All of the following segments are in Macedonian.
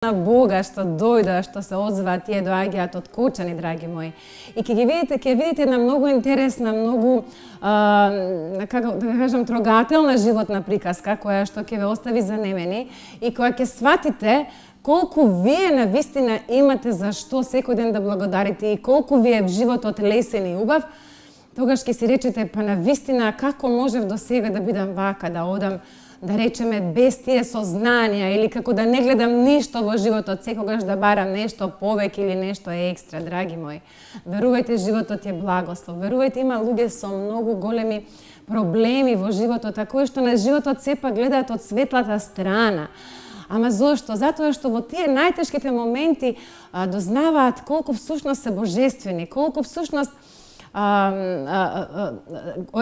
на Бога што дојдоа, што се озваат, тие доаѓаат од Кочани, драги мои. И ќе видите една многу интересна, многу како да кажам трогателна животна приказка која што ќе ве остави занемени и која ќе сватите колку вие навистина имате за што секој ден да благодарите и колку ви е животот лесен и убав, тогаш ќе си речете па навистина како можев до сега да бидам вака, да одам да речеме без тие сознанија или како да не гледам ништо во животот, секогаш да барам нешто повеќе или нешто екстра, драги мои. Верувајте, животот е благослов. Верувајте, има луѓе со многу големи проблеми во животот, а кои што на животот сепак гледаат од светлата страна. Ама зошто? Затоа што во тие најтешките моменти дознаваат колку всушност се божествени, колку всушност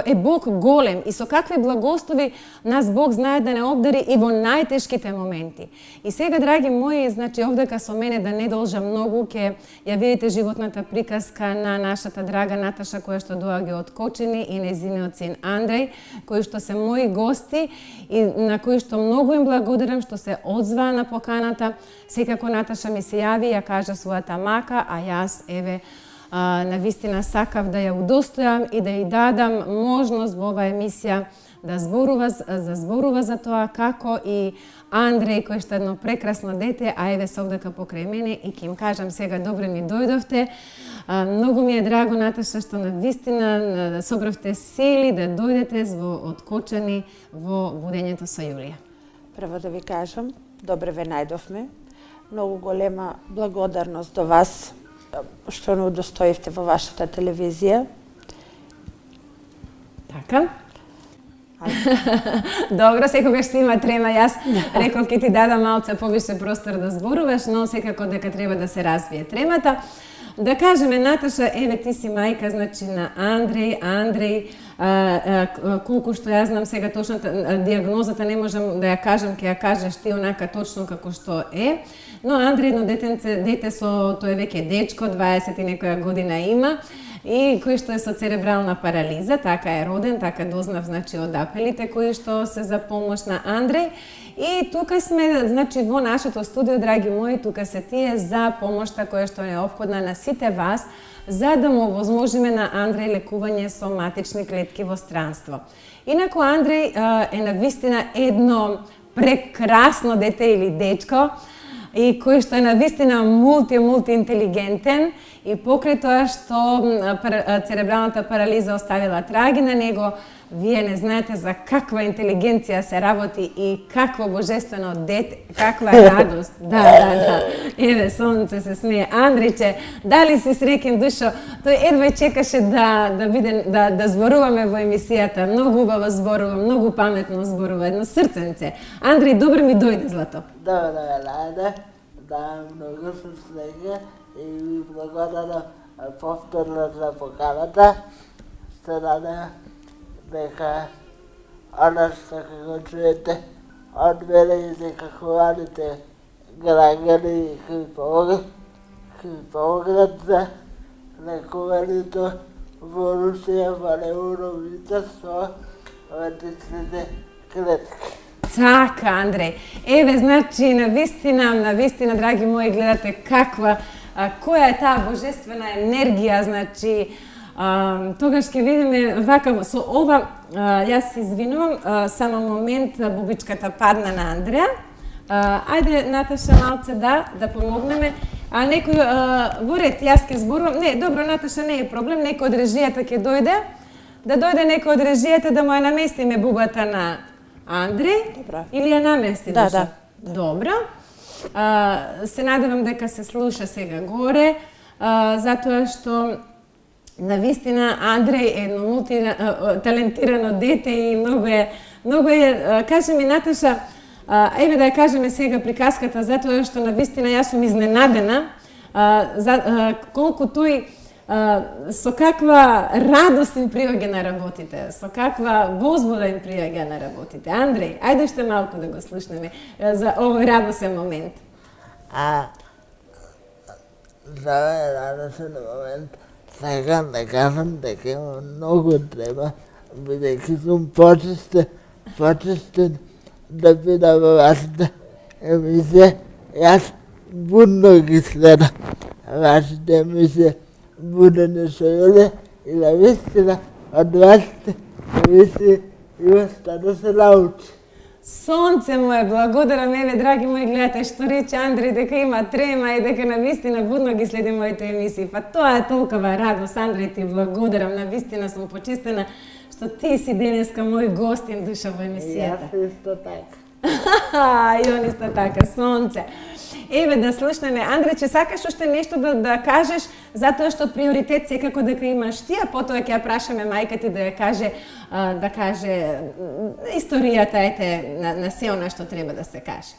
е Бог голем и со какви благослови нас Бог знае да не обдари и во најтешките моменти. И сега, драги мои, значи овдека со мене да не должам многу, ќе ја видите животната приказка на нашата драга Наташа која што доаѓа од Кочани и нејзиниот син Андреј, кои што се мои гости и на кои што многу им благодарам што се одзваа на поканата. Секако Наташа ми се јави, ја кажа својата мака, а јас еве навистина сакав да ја удостојам и да ја дадам можност во оваа емисија да зборува за тоа како и Андреј, кој што е едно прекрасно дете, а еве се овдека покрај мене и ќе им кажам сега добре ми дојдовте. Многу ми е драго, Наташа, што навистина собравте сили да дојдете од Кочани во будењето со Јулија. Прво да ви кажам, добре ве најдовме. Многу голема благодарност до вас што не удостоивте во вашата телевизија. Така. Добро, секогаш си има трема. Јас реков ќе ти дадам малце повише простор да зборуваш, но секако дека треба да се развие тремата. Да кажеме, Наташа, еве ти си мајка, значи на Андреј, колку што ја знам сега точната диагнозата не можам да ја кажам, ќе ја кажеш ти онака точно како што е. Но Андреј едно дете со тој веќе дечко, 20 и некоја година има, и кој што е со церебрална парализа, така е роден, така дознав, значи, од апелите кои што се за помош на Андреј. И тука сме, значи, во нашето студио, драги мои, тука се тие за помошта која што е неопходна на сите вас, за да му овозможиме на Андреј лекување со матични клетки во странство. Инаку Андреј е навистина едно прекрасно дете или дечко, и кој што е навистина мулти-интелигентен и покрај тоа што церебралната парализа оставила траги на него, вие не знаете за каква интелигенција се работи и какво божествено дете, каква радост. Да. Еве, сонце се смее. Андриче, дали си среќен душо? Тој едва чекаше да зборуваме во емисијата. Многу убаво зборува, многу паметно зборува, едно срценце. Андреј, добро ми дојде, злато. Добре, да, многу се слега и ви благодарам повторно за поканата. Се надевам дека она што го чуете од мене и дека хвалите граѓани кои помогнат за лекувањето во Русија, во Леуровица со матичните клетки. Така, Андреј. Еве, значи, навистина, драги мои, гледате која е таа божествена енергија, значи, тогаш ќе видиме вака со ова, јас се извинувам, само момент, бубичката падна на Андреја. Ајде, Наташа, малце да помогнеме. Некој во ред, јас ќе зборувам. Не, добро, Наташа, не е проблем, некој од режијата ќе дојде. Да дојде некој од режијата да му ја наместиме бубата на Андреј. Добро. Или ја намести? Да. Добро. Се надевам дека се слуша сега горе, затоа што навистина Андреј е едно мултиталентирано дете и многу е, кажи ми, Наташа, еве да ја кажеме сега приказката, затоа што навистина јас сум изненадена колку тој со каква радост им приоѓа на работите, со каква возбуда им приоѓа на работите. Андреј, ајде уште малку да го слушнеме за овој радосен момент. За овој радосен момент сакам да кажам дека има многу треба, бидејќи сум почестен да бидам во вашата емисија. Јас будно ги следам вашите емисија Будење со Јоле и навистина од вашите емисии има што да се научи. Сонце моје, благодарам, еве, драги мои гледатели, што рече Андреј дека има трема и дека навистина будно ги следи моите емисии. Па тоа е толкова радост, Андреј, ти благодарам, навистина сум почестена што ти си денеска мој гостин душа во емисијата. Јас исто така. И он исто така, сонце. Еве да слушнеме, Андреј, че сакаш уште нешто да кажеш, затоа што приоритет секако дека имаш ти, а потоа ќе ја прашаме мајка ти да каже историјата на се она што треба да се каже.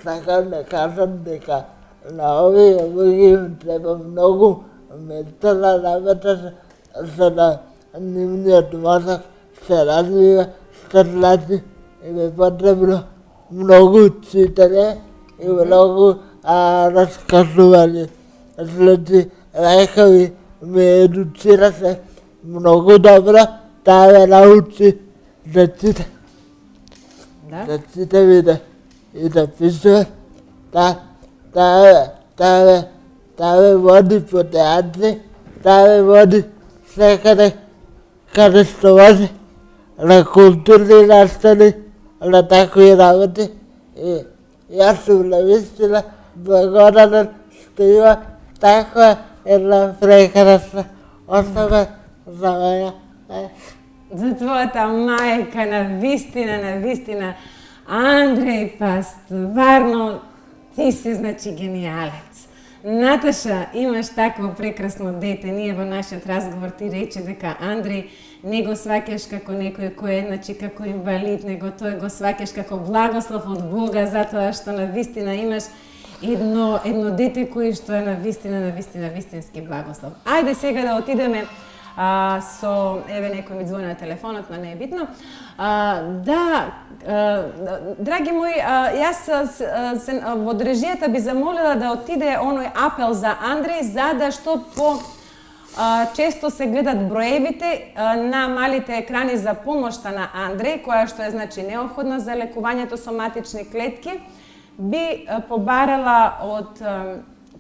Сакам да кажам дека на овие луѓе им треба многу ментална работа за да нивниот мозок се развива, што значи им е потребно многу читање и многу раскажување. Значи, лајка ви ме едуцираше многу добро, таа ме научи да чита. Да чита и да пишува. Таа ме води по театри, таа ме води секаде каде што може, на културни настани, на такви работи. И јас сум навистина благодарен што има таква една прекрасна особа за мене. За твојата мајка, навистина, Андреј, па стварно ти си, значи, гениалец. Наташа, имаш такво прекрасно дете. Ние во нашиот разговор ти рече дека Андреј не го сваќаш како некој кој е, значи, како инвалид, него тој го сваќаш како благослов од Бога, затоа што навистина имаш едно дете кој што е навистина вистински благослов. Ајде сега да отидеме со, еве, некој ми звони на телефонот, но не е битно. Драги мои, јас во дрежијата би замолила да отиде оној апел за Андреј, за да што често се гледат броевите на малите екрани за помошта на Андреј, која што е, значи, неопходна за лекувањето соматични клетки. Би побарала од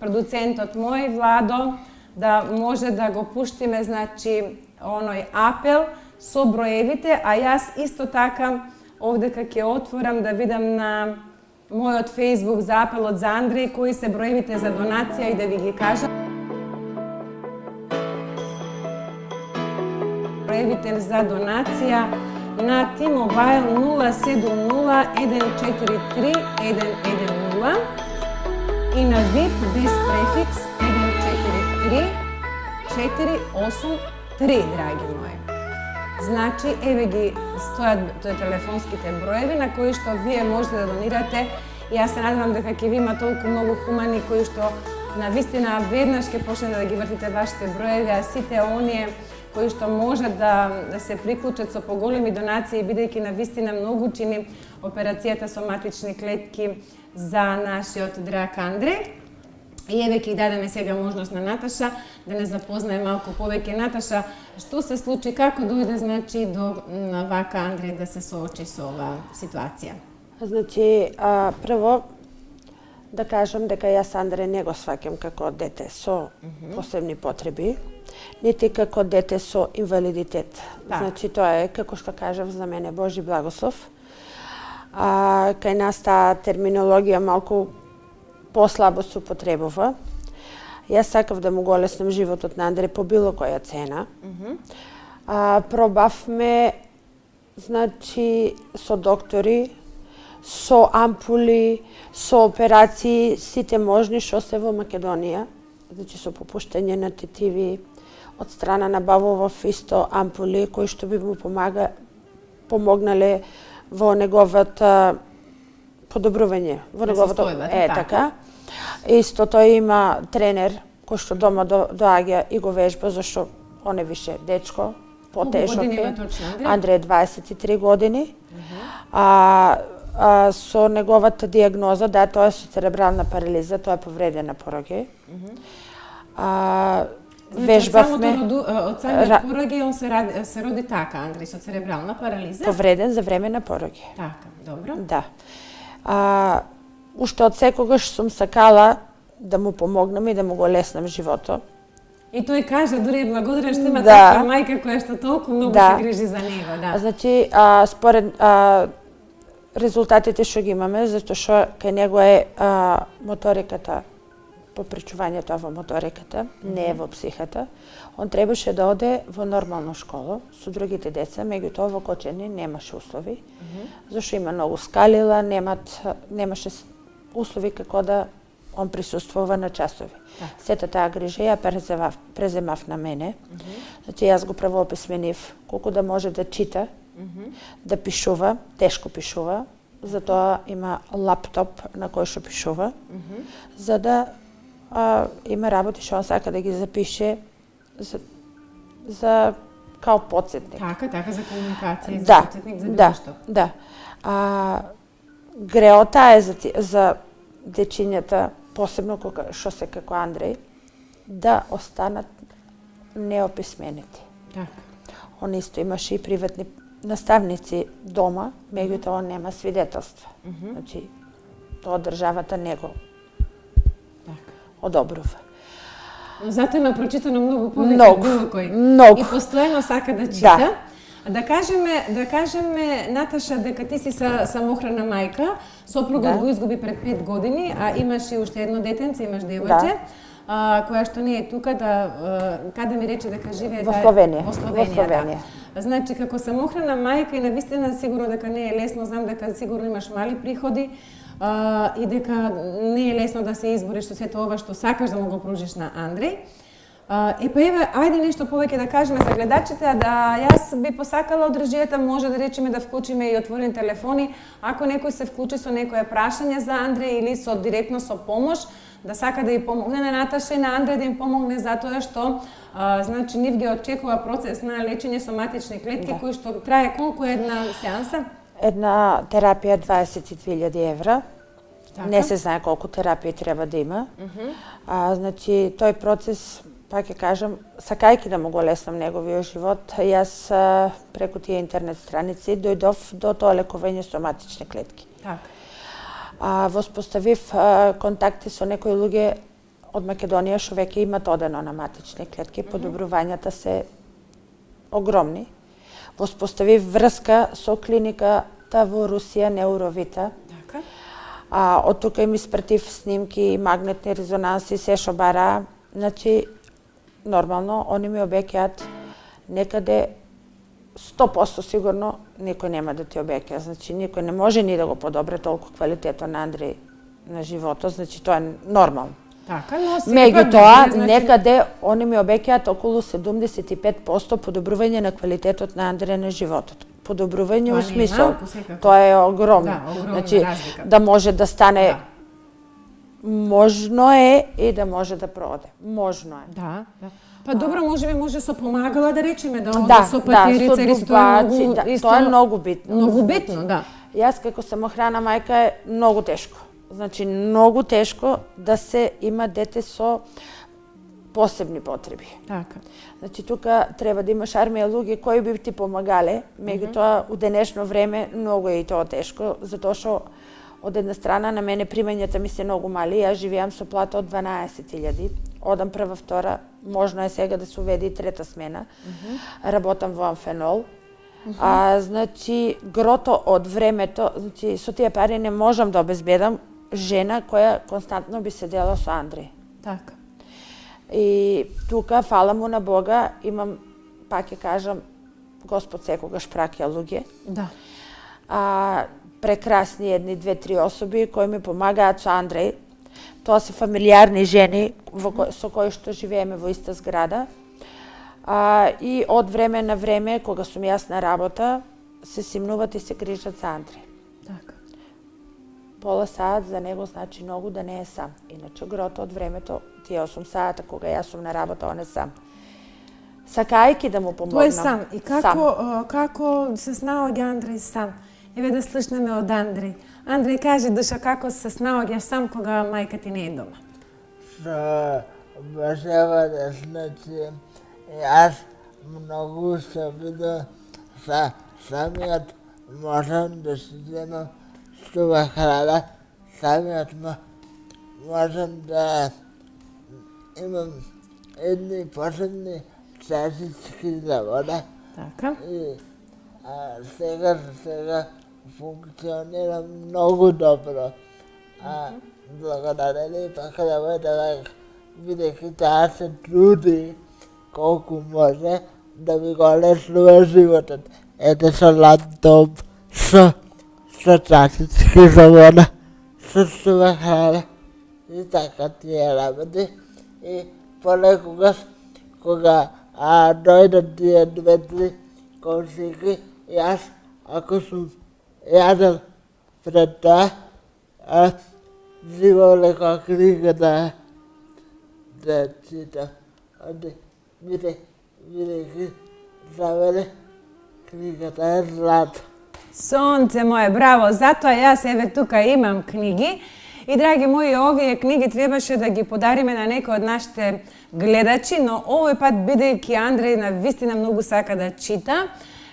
продуцентот мој, Владо, да може да го пуштиме, значи, оној апел со броевите, а јас исто така овдека ќе отворам да видам на мојот Facebook за апелот за Андреј, кои се броевите за донација и да ви ги кажам. Броевите за донација на T-Mobile 070-143-110 и на VIP без префикс 143-483, драги мои. Значи, еве ги стојат телефонските броеви на кои што вие можете да донирате. И јас се надевам дека ќе ви има толку многу хумани кои што навистина веднаш ќе почнете да ги вртите вашите броеви, а сите оние кои што можат да се приклучат со поголеми донации, бидејќи навистина многу чини операцијата соматични клетки за нашиот драг Андреј. И еве ќе дадеме сега можност на Наташа да не запознае малку повеќе. Наташа, што се случи, како дојде, значи, до вака Андреј да се соочи со оваа ситуација? Значи, прво да кажам дека јас Андреј не го сваќам како дете со посебни потреби, нити како дете со инвалидитет. Значи, тоа е, како што кажав, за мене Божи благослов. Кај нас таа терминологија малку послабо се употребува. Јас сакав да му го олеснам животот на Андреј по било која цена. Пробавме, значи, со доктори, со ампули, со операции, сите можни што се во Македонија. Значи, со попуштање на тетиви, од страна на Бавовов исто ампули, кои што би му помогнале во неговото подобрување. Во неговото така. Исто тој има тренер кој што дома доаѓа и го вежба, зашто он е више дечко, потешок е. Андреј 23 години. Со неговата диагноза, да, тоа е со церебрална парализа, тоа е повредена пороѓај. Вежбавме. Од самиот пороѓај он се роди така, Андреј, со церебрална парализа? Повреден за време на пороѓај. Така, добро. Да. уште од секогаш сум сакала да му помогнам и да му го леснам живото. И тој кажа, дури е благодарен што има Да. таква мајка која што толку многу Да. се грижи за него, да. Значи, според резултатите што ги имаме, затоа што кај него е моториката, попречувањето во моториката, не е во психата, он требаше да оде во нормална школа со другите деца, меѓутоа во Кочани немаше услови, зашто има многу скалила, немаше услови како да он присуствува на часови. Сета таа грижа ја преземав на мене. Значи, јас го правоописменив колку да може да чита, да пишува, тешко пишува, затоа има лаптоп на кој што пишува, за да има работи што он сака да ги запише за као подсетник. Така за комуникација и за Да, подсетник за било да, што. да. Греота е за дечињата, посебно што се како Андреј, да останат неописменети. Така. Он исто имаше и приватни наставници дома, меѓутоа он нема свидетелства. Значи, тоа државата не го одобрува. Но затоа има прочитано многу повеќе Многу, од било кој. многу. И постојано сака да чита. Да кажеме, Наташа, дека ти си самохрана мајка, сопругот го изгуби пред 5 години, а имаш и уште едно детенце, имаш девојче, која што не е тука, каде ми рече дека живее во Словенија. Во Словенија. Да. Значи, како самохрана мајка и навистина сигурно дека не е лесно, знам дека сигурно имаш мали приходи, и дека не е лесно да се избориш со сето ова што сакаш да му го пружиш на Андреј. Еве, ајде нешто повеќе да кажеме за гледачите, да јас би посакала од режијата може да речеме да вклучиме и отворени телефони, ако некој се вклучи со некое прашање за Андреј или директно со помош, да сака да ја помогне на Наташа и на Андреј да им помогне затоа што значи нив ги очекува процес на лечење соматични клетки кој што трае колку е една сеанса? Една терапија 22.000 евра. Така. Не се знае колку терапија треба да има. Значи, тој процес, пак ќе кажам, сакајќи да му го леснам неговиот живот, јас преку тие интернет страници дојдов до тоа лекување соматични клетки. Така. Воспоставив контакти со некои луѓе од Македонија што веќе имат одено на матични клетки, подобрувањата се огромни. Воспоставив врска со клиниката во Русија Неуровита. Така. Од тука им испратив снимки, магнетни резонанси, се што бара. Значи, нормално, они ми обеќаат некаде 100% сигурно никој нема да ти обеќа. Значи, никој не може ни да го подобре толку квалитетот на Андреј на животот, значи тоа е нормално. Така, но сепак Меѓутоа, значи некаде они ми обеќаат околу 75% подобрување на квалитетот на Андреј на животот. Подобрување Тоа у не е смисол, малку, секако. тоа е огромно. Да, огромна Значи, разлика. да може да стане, Да. можно е и да може да проде. Можно е. Да. Па добро, може со помагала да речеме, да оде Да, со со патерица или со тоа е дубаци, многу, да, исто, тоа е многу битно. Многу битно, да. Јас како самохрана мајка е многу тешко. Значи, многу тешко да се има дете со посебни потреби. Така. Значи, тука треба да имаш армија луѓе кои би ти помагале, меѓутоа у денешно време многу е и тоа тешко, затоа што од една страна на мене примањата ми се многу мали, јас живеам со плата од 12.000, одам прва, втора, можно е сега да се уведе и трета смена, работам во Амфенол, значи, грото од времето, значи, со тие пари не можам да обезбедам жена која константно би седела со Андреј. Така. И тука, фала му на Бога, имам, пак ќе кажам, Господ секогаш праќа луѓе. Да. Прекрасни едни, 2-3 особи кои ми помагаат со Андреј. Тоа се фамилиарни жени со кои што живееме во иста зграда. И од време на време, кога сум јас на работа, се симнуват и се грижат за Андреј. Така. Пола саат за него значи многу да не е сам. Иначе грото од времето, тие 8 сата кога јас сум на работа, он е сам. Сакајќи да му помогнам. Тој е сам. И како се снаоѓа Андреј сам? Еве да слушнеме од Андреј. Андреј, кажи, душа, како се снаоѓаш сам кога мајка ти не е дома? Башевата, значи, јас многу се видам самиот можам да си земам стува храна самиот можам да имам едни посебни чашички за вода. Така. И сега функционира многу добро. Благодарение пак на мојата мајка, бидејќи таа се труди колку може да ми го олеснува животот. Ете со лаптоп, со чашички за вода, со сува храна и така тие работи. И понекогаш, кога дојдат тие 2-3 комшики, јас, ако сум јадел пред тоа, взимам нека книга да читам. Бидејќи за мене книгата е злато. Сонце мое, браво, затоа јас еве тука имам книги. И, драги мои, овие книги требаше да ги подариме на некој од нашите гледачи, но овој пат, бидејќи Андреј навистина многу сака да чита,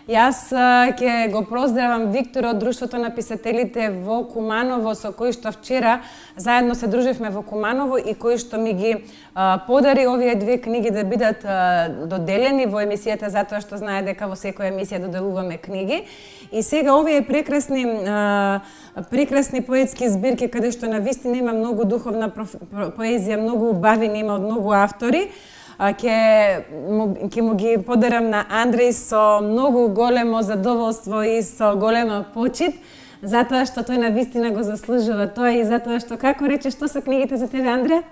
јас ќе го поздравам Виктор од Друштвото на писателите во Куманово, со кој што вчера заедно се друживме во Куманово и кој што ми ги подари овие 2 книги да бидат доделени во емисијата, затоа што знае дека во секоја емисија доделуваме книги. И сега овие прекрасни поетски збирки, каде што навистина има многу духовна поезија, многу убавини има од многу автори, ќе му ги подарам на Андреј со многу големо задоволство и со голема почит, затоа што тој навистина го заслужува тоа и затоа што, како рече, што се книгите за тебе, Андреј?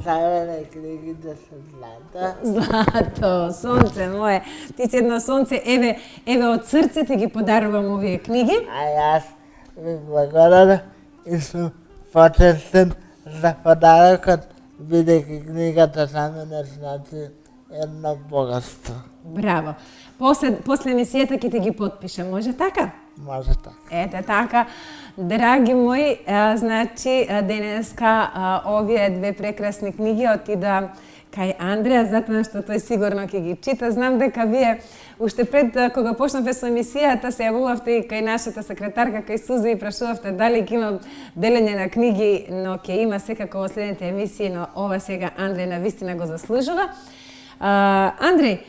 За мене книгите се злато. Злато, сонце мое. Ти си едно сонце, еве од срце ти ги подарувам овие книги. Јас ви благодарам и сум почестен за подарокот, бидејќи книгата за мене значи едно богатство. Браво. После емисијата ќе ти ги потпишам, може така? Може така. Ете така. Драги мои, значи денеска овие 2 прекрасни книги отида кај Андреја, затоа што тој сигурно ќе ги чита. Знам дека вие уште пред кога почнавме со емисијата се јавувавте и кај нашата секретарка, кај Суза, и прашувавте дали ќе има делење на книги, но ќе има секако во следните емисии, но ова сега Андреј навистина го заслужува. Андреј,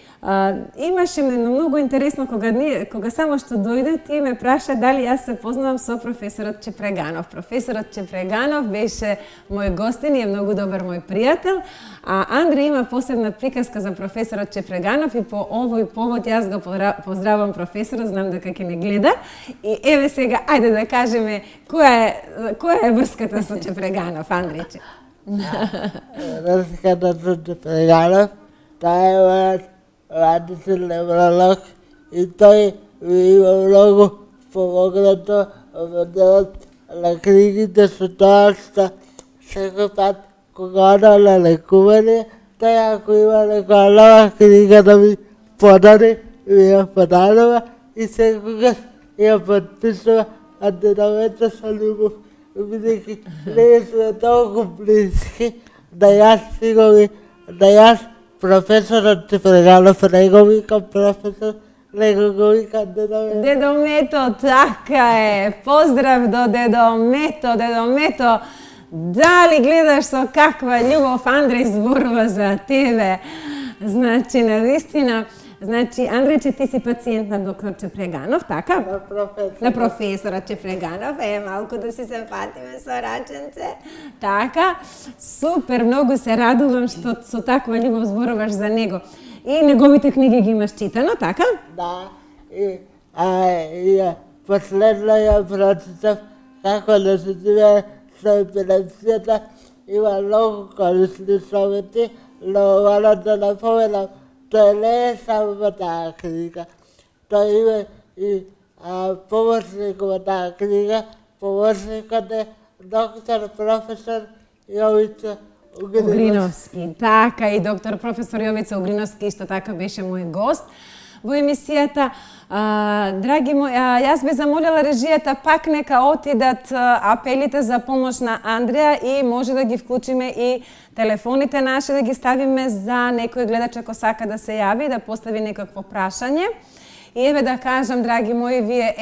имаше многу интересно кога само што дојде, ти ме праша дали јас се познавам со професорот Чепреганов. Професорот Чепреганов беше мој гостин и е многу добар мој пријател, а Андреј има посебна приказка за професорот Чепреганов и по овој повод јас го поздравам професорот, знам дека ќе не гледа. И еве сега, ајде да кажеме која е врската со Чепреганов, Андрејче? Врската со Чепреганов, таа е мојот родител невролог и тој ми има многу помогнато во делот на книгите со тоа што секој пат кога одам на лекување, тој ако има некоја нова книга да ми подари, ми ја подарува и секогаш ја подписува Анденовето со љубов, бидејќи ние сме толку блиски, да јас професорот Чепреганов, него викам професор, него го викам Дедо Мето. Дедо Мето, така е. Поздрав до Дедо Мето, Дедо Мето. Дали гледаш со каква љубов Андреј зборува за тебе? Значи, навистина, Андрејче, ти си пациент на доктор Чепреганов, така? На професорот Чепреганов. Малку да си се фатиме со раченце. Така, супер, многу се радувам што со таква љубов зборуваш за него. И неговите книги ги имаш читано, така? Да, и последно ја прочитав како да се живее со епилепсијата. Има многу корисни совети, но морам да напоменам, тој не е само таа книга. Тој има и помошник во таа книга. Помошникот е доктор професор Јовица Угриновски. Така, и доктор професор Јовица Угриновски исто така беше мој гост во емисијата. Драги мои, јас би замолила режијата пак нека отидат апелите за помош на Андреја и може да ги вклучиме и телефоните наши, да ги ставиме за некој гледач ако сака да се јави, да постави некакво прашање. И еве да кажам, драги мои, вие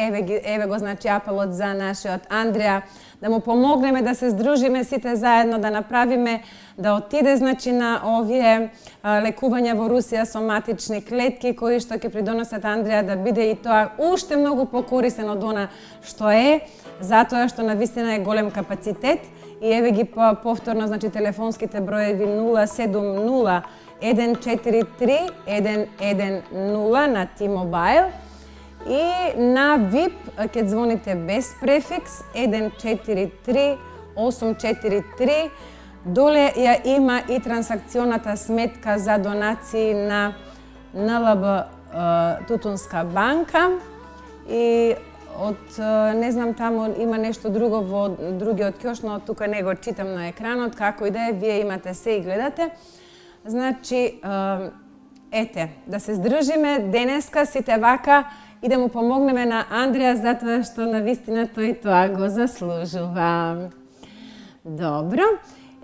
еве го значи апелот за нашиот Андреја, да му помогнеме да се здружиме сите заедно, да направиме да отиде значи на овие лекувања во Русија со матични клетки кои што ќе придонесат Андреја да биде и тоа уште многу покорисен од она што е, затоа што навистина е голем капацитет. И еве ги повторно, значи телефонските броеви 070 143 110 на T-Mobile и на VIP ќе звоните без префикс 143 843. Доле ја има и трансакционата сметка за донации на НЛБ Тутунска банка и од, не знам, таму има нешто друго во другиот ќош, но тука не го читам на екранот, како и да е, вие имате се и гледате. Значи, ете, да се здружиме денеска сите вака и да му помогнеме на Андреја затоа што навистина тој тоа го заслужува. Добро.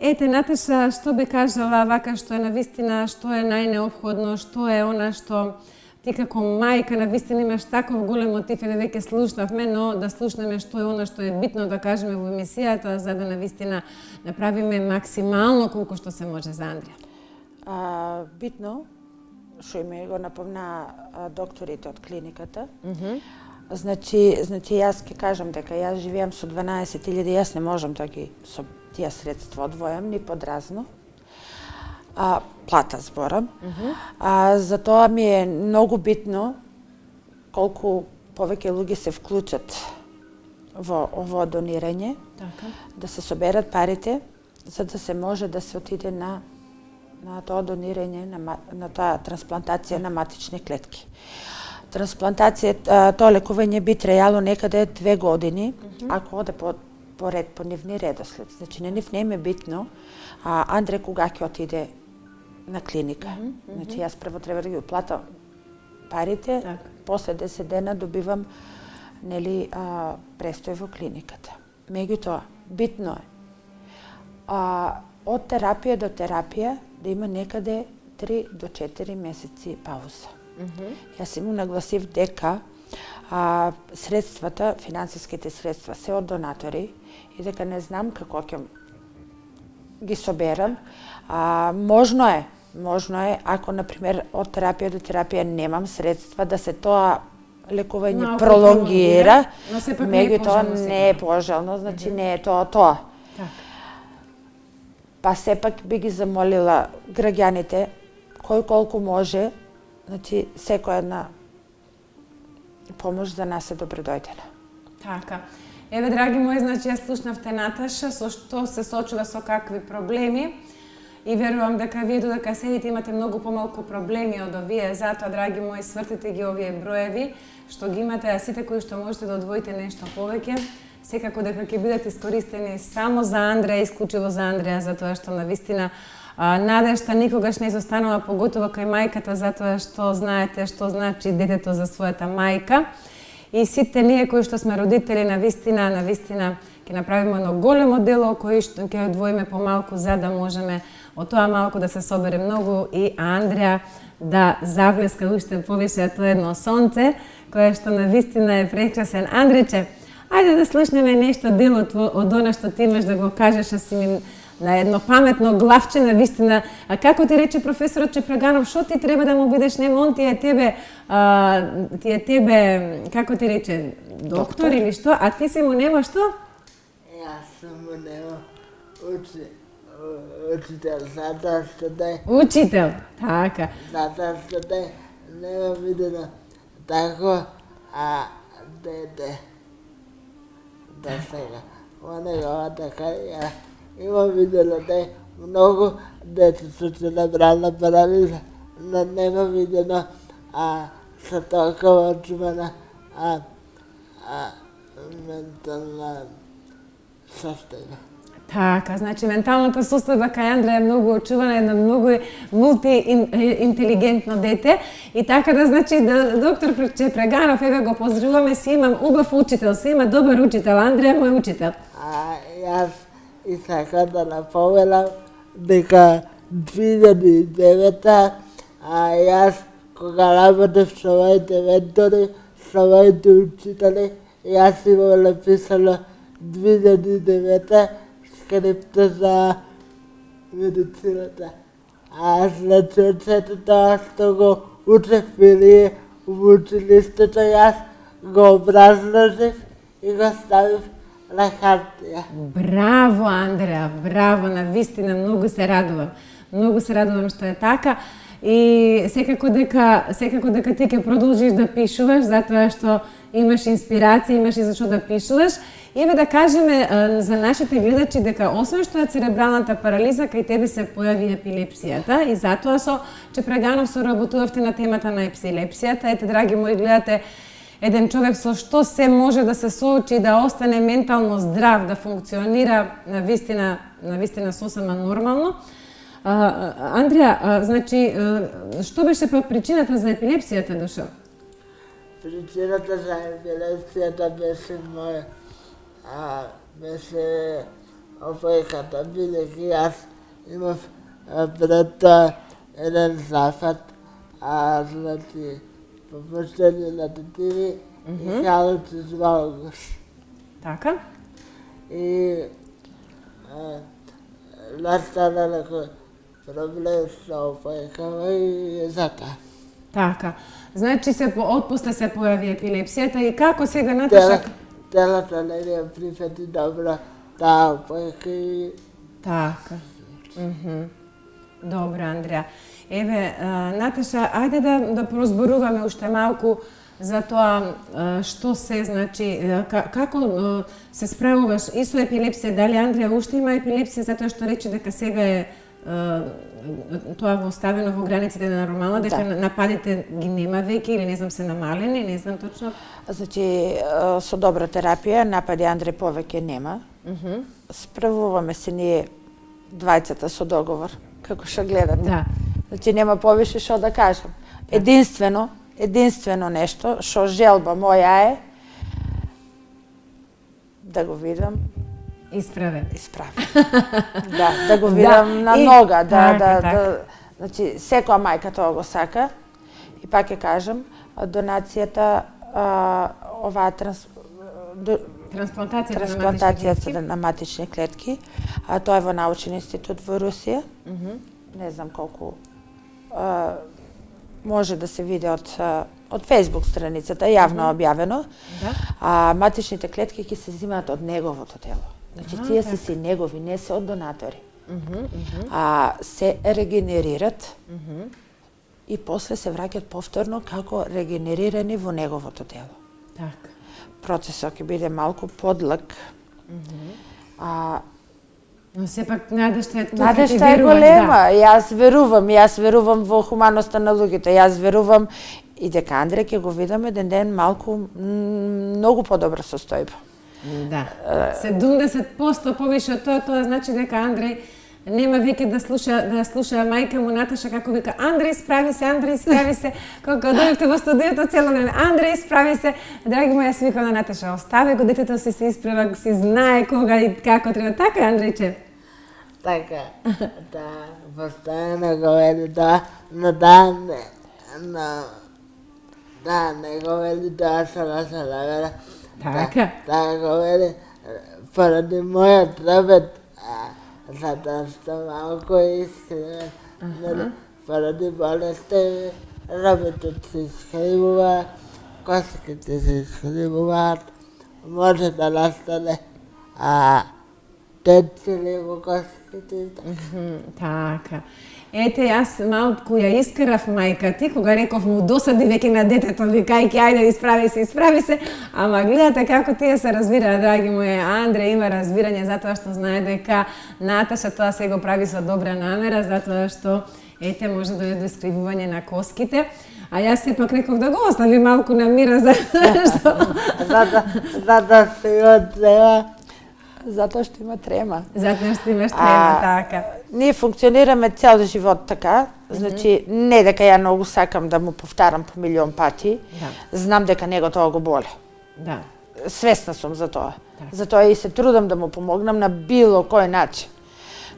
Ете, Наташа, што би кажала вака што е навистина, што е најнеопходно, што е она што ти како мајка навистина имаш таков голем мотив, еве веќе слушнавме, но да слушнеме што е она што е битно да кажеме во емисијата, за да навистина направиме максимално колку што се може за Андреја. Битно, што име го напомна докторите од клиниката, значи јас ќе кажам дека јас живеам со 12.000, јас не можам да ги со тие средства одвојам ни подразно. Плата зборам. Затоа ми е многу битно колку повеќе луѓе се вклучат во ово донирање, да се соберат парите, за да се може да се отиде на тоа донирање, на тоа трансплантација на матични клетки. Трансплантација, тоа лекување би трајало некаде 2 години, ако оде по ред, по нивни редослед. Значи, на нив не е битно Андре кога ќе отиде на клиника. Значи, јас прво треба да ги уплатам парите, после 10 дена добивам престој во клиниката. Меѓутоа, битно е од терапија до терапија да има некаде 3 до 4 месеци пауза. Јас им нагласив дека средствата, финансиските средства се од донатори и дека не знам како ќе ги соберам. Можно е, ако, например, од терапија до терапија немам средства, да се тоа лекување пролонгира, меѓутоа не е пожелно, значи не е тоа. Па сепак би ги замолила граѓаните, кој колку може, значи секоја една помош за нас е добредојдена. Така. Еве, драги мои, значи ја слушнавте Наташа, со што се сочува со какви проблеми. И верувам дека вие додека седите имате многу помалку проблеми од овие, затоа, драги мои, свртите ги овие броеви, што ги имате, а сите кои што можете да одвоите нешто повеќе, секако дека ќе бидат искористени само за Андреја, исклучиво за Андреја, затоа што навистина надежта никогаш не изостанува, поготово кај мајката, затоа што знаете што значи детето за својата мајка. И сите ние кои што сме родители, навистина ќе направиме едно големо дело кој што ќе одвоиме помалку за да можеме од тоа малку да се собере многу и Андреја да завлеска уште повише, а тоа е едно сонце кое што навистина е прекрасен. Андрече, ајде да слушнеме нешто дел од она што ти имаш да го кажеш, а си ми на едно паметно главче навистина. А како ти рече професорот Чепраганов, што ти треба да му бидеш, нема он ти е тебе, како ти рече, доктор или што, а ти си му нема што? Јас сум му нема учител, затоа што те... Учител, така. Затоа што те нема видено тако, дете. Да сега, во негова така, ја има видено те многу деца со церебрална парализа, но нема видено со толкова очувана ментална состојба. Така, значи менталната состојба кај Андреја е многу очувана, едно многу мултиинтелигентно дете. И така да, значи, доктор Чепраганов, еве го поздравуваме, си имам убав учител, си има добар учител, Андреја мој учител. Јас и сакам да наповелам дека 2009 јас кога работев со моите ментори, со моите учители, јас имам написано 2009 скрипта за медицината. А значи од сето тоа што го учевме ние во училиштето, јас го образложив и го ставив на хартија. Браво, Андреа, браво, навистина, многу се радувам. Многу се радувам што е така и секако дека ти ќе продолжиш да пишуваш, затоа што имаш инспирација, имаш и за што да пишуваш. И еве да кажеме за нашите гледачи дека освен што е церебралната парализа, кај тебе се појави епилепсијата и затоа со Чепреганов соработувавте на темата на епилепсијата. Ете, драги мои, гледате еден човек со што се може да се соочи, да остане ментално здрав, да функционира навистина сосема нормално. Андреа, значи, што беше па причината за епилепсијата, Душо? Причината за епилепсијата беше опојката, бидејќи јас имав пред тоа еден зафат, значи, попуштение на тетиви и халуцис валгус. Така? И настана некој проблем со опојкава и затоа. Така. Значи, отпосле се појави епилепсијата и како сега, Наташа? Телото не ја прифати добро таа опојка и... Така. Добро, Андреа. Еве, Наташа, ајде да прозборуваме уште малку за тоа што се, значи, како се справуваш и со епилепсија, дали Андреа уште има епилепсија, затоа што рече дека сега е тоа во оставено во границите на нормално, дека нападите ги нема веќе или не знам се намалени, не знам точно. Значи, со добра терапија напади Андре повеќе нема. Справуваме се ние двајцата со договор, како што гледате. Да. Значи, нема повише што да кажам. Единствено нешто што желба моја е да го видам Исправен. Да го видам на нога, значи секоја мајка тоа го сака. И пак ќе кажам, донацијата оваа трансплантацијата на матични клетки, тоа е во научен институт во Русија. Не знам колку може да се види од Facebook страницата, јавно објавено. Матичните клетки ќе се земаат од неговото тело. Значи, тие се си негови, не се од донатори. Се регенерират и после се враќаат повторно како регенерирани во неговото тело. Така. Процесот ќе биде малку подлог. Но сепак надежта е голема. Јас верувам во хуманоста на луѓето. Јас верувам и дека Андре ќе го видам еден ден малку многу подобра состојба. Да. 70% повише од тоа значи дека Андреј нема веќе да слуша мајка му Наташа како вика Андреј исправи се, кога дојдовте во студиото цело време Андреј исправи се. Драги моја, јас викам на Наташа, остави го детето си се исправа, си знае кога и како треба. Така, Андрејче? Така, постојано го вели тоа, но не го вели тоа со наша намера. Така. Така го вели поради мојот работ, затоа што малку е искривен. Поради болести работот се искривува, коските се искривуваат, може да настане тецили во коските. Така. Ете, јас малку ја искарав мајка ти, кога реков му досади веќе на детето, викајќи ајде исправи се, ама гледате како тие се разбираат, драги мои. Андре има разбирање затоа што знае дека Наташа тоа се го прави со добра намера, затоа што ете може да дојде до искривување на коските. А јас сепак реков да го остави малку на мира Затоа што има трема. Затоа што има трема. Затоа што имаш трема, така. Ние функционираме цел живот така, значи не дека ја многу сакам да му повтарам по милион пати, знам дека него тоа го боле. Да. Свесна сум за тоа. Затоа и се трудам да му помогнам на било кој начин.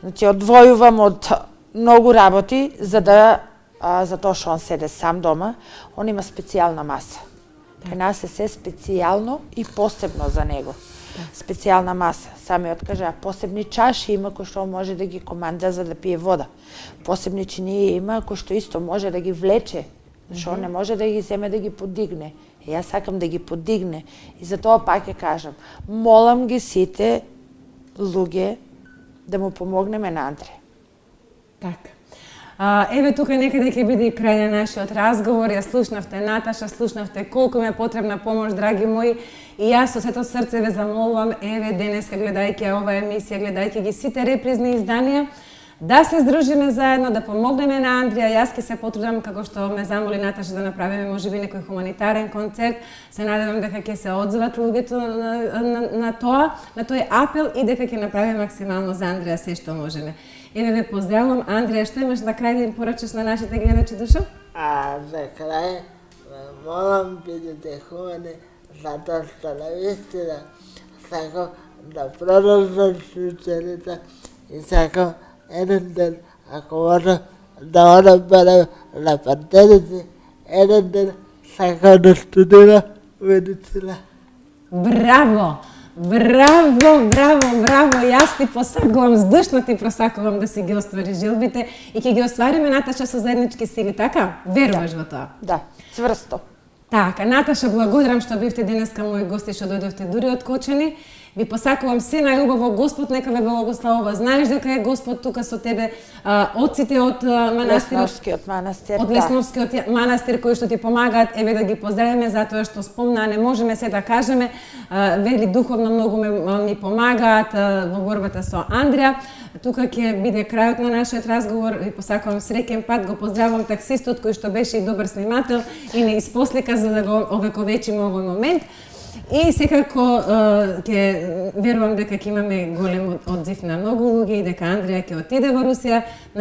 Значи одвојувам од многу работи за да затоа што он седе сам дома, он има специјална маса. Кај нас е се специјално и посебно за него. Специјална маса, самиот кажа, посебни чаши има кои што може да ги команда за да пие вода. Посебни чинии има кои што исто може да ги влече, што не може да ги земе да ги подигне. И јас сакам да ги подигне. И затоа пак ќе кажам, молам ги сите луѓе да му помогнеме на Андре. Така. Еве тука некаде ќе биде и крај на нашиот разговор. Ја слушнавте Наташа, слушнавте колку ми е потребна помош, драги мои. И јас со сето срце ве замолувам, еве денеска гледајќи оваа емисија, гледајќи ги сите репризни изданија, да се здружиме заедно, да помогнеме на Андрија. Јас ќе се потрудам, како што ме замоли Наташа, да направиме можеби некој хуманитарен концерт. Се надевам дека ќе се одзоват луѓето на тој апел и дека ќе направиме максимално за Андрија се што можеме. Еве ве поздравувам. Андрија, што имаш на крај да им порачаш на нашите гледачи, Душо? За крај, молам бидете хубави, затоа што навистина сакам да продолжам случајните и сакам еден ден, ако може, да одам барем на партнерите, еден ден сакам да студирам медицина. Браво! Браво, браво, браво! Јас ти посакувам, здушно ти просакувам да си ги оствариш желбите и ќе ги оствариме, Наташа, со заеднички сили, така? Веруваш во тоа? Да, цврсто. Така, Наташа, благодарам што бивте денеска мои гости, што дојдовте дури од Кочани. Ви посакувам се најубаво, Господ нека ве благословува. Знаеш дека е Господ тука со тебе, отците од манастирот, Лесновскиот манастир, од Лесновскиот манастир кои што ти помагаат, еве да ги поздравиме затоа што спомна, не можеме се да кажеме, вели духовно многу ми помагаат во борбата со Андрија. Тука ќе биде крајот на нашиот разговор. Ви посакувам среќен пат, го поздравувам таксистот кој што беше и добар снимател и не испослика за да го овековечиме овој момент. И секако ќе верувам дека ќе имаме голем одзив на многу луѓе и дека Андрија ќе отиде во Русија.